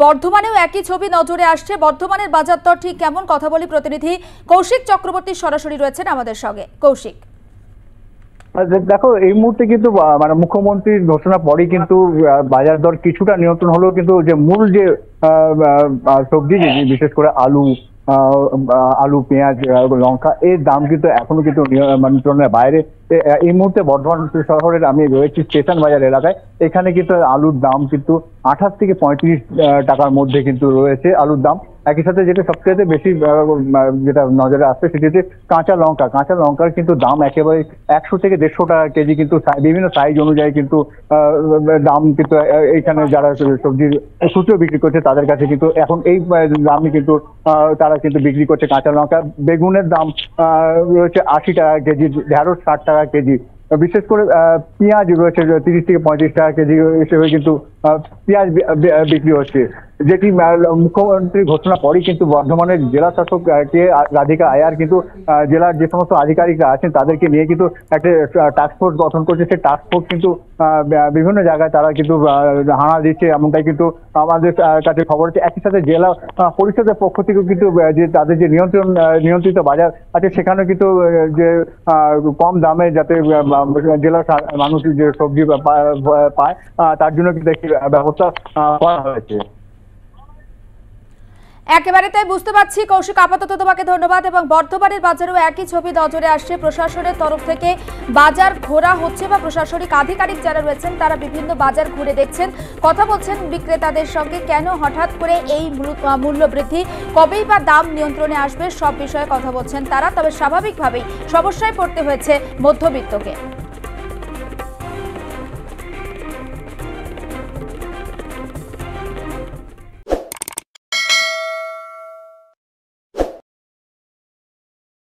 বর্ধমানেও একই ছবি নজরে আসছে। বর্ধমানের বাজার দর ঠিক কেমন, কথা বলি প্রতিনিধি কৌশিক চক্রবর্তী সরাসরি রয়েছেন আমাদের সঙ্গে। কৌশিক, দেখো, এই মুহূর্তে কিন্তু মানে মুখ্যমন্ত্রীর ঘোষণা পরেই কিন্তু বাজার দর কিছুটা নিয়ন্ত্রণ হলেও কিন্তু যে মূল যে সবজি, বিশেষ করে আলু, পেঁয়াজ, লঙ্কা, এর দাম কিন্তু এখনো কিন্তু নিয়ন্ত্রণের বাইরে। এই মুহূর্তে বর্ধমান শহরের আমি রয়েছি স্টেশন বাজার এলাকায়। এখানে কিন্তু আলুর দাম কিন্তু 28 থেকে 35 টাকার মধ্যে কিন্তু রয়েছে আলুর দাম। একই সাথে যেটা সবচেয়ে বেশি যেটা নজরে আসছে সেটি হচ্ছে কাঁচা লঙ্কার কিন্তু দাম একেবারে 100 থেকে 150 টাকা কেজি, কিন্তু বিভিন্ন সাইজ অনুযায়ী কিন্তু দাম কিন্তু এইখানে যারা সবজির খুচরো বিক্রি করছে তাদের কাছে কিন্তু এখন এই দামই কিন্তু তারা কিন্তু বিক্রি করছে। কাঁচা লঙ্কা, বেগুনের দাম রয়েছে 80 টাকা কেজি, ঢেঁড়স 60 টাকা কেজি। বিশেষ করে পেঁয়াজ রয়েছে 30 থেকে 35 টাকা কেজি হিসেবে কিন্তু পেঁয়াজ বিক্রি হচ্ছে। যেটি মুখ্যমন্ত্রীর ঘোষণা পরেই কিন্তু বর্ধমানের জেলা শাসক কে রাধিকা আয়ার কিন্তু জেলার যে সমস্ত আধিকারিকরা আছেন তাদেরকে নিয়ে কিন্তু একটা টাস্ক ফোর্স গঠন করছে। সেই টাস্ক ফোর্স কিন্তু বিভিন্ন জায়গায় তারা কিন্তু হানা দিচ্ছে, এমনটাই কিন্তু আমাদের কাছে খবর আছে। একই সাথে জেলা পরিষদের পক্ষ থেকেও কিন্তু যে তাদের যে নিয়ন্ত্রিত বাজার আছে সেখানে কিন্তু যে কম দামে যাতে জেলার মানুষ যে সবজি পায় তার জন্য কিন্তু একটি ব্যবস্থা করা হয়েছে। একেবারে তাই, বুঝতে পারছি কৌশিক। আপাতত তোমাকে ধন্যবাদ। এবং বর্ধমানের বাজারেও একই ছবি নজরে আসছে। প্রশাসনের তরফ থেকে বাজার ঘোরা হচ্ছে বা প্রশাসনিক আধিকারিক যারা রয়েছেন তারা বিভিন্ন বাজার ঘুরে দেখছেন, কথা বলছেন বিক্রেতাদের সঙ্গে। কেন হঠাৎ করে এই মূল্য বৃদ্ধি, কবেই বা দাম নিয়ন্ত্রণে আসবে, সব বিষয়ে কথা বলছেন তারা। তবে স্বাভাবিকভাবেই সমস্যায় পড়তে হয়েছে মধ্যবিত্তকে।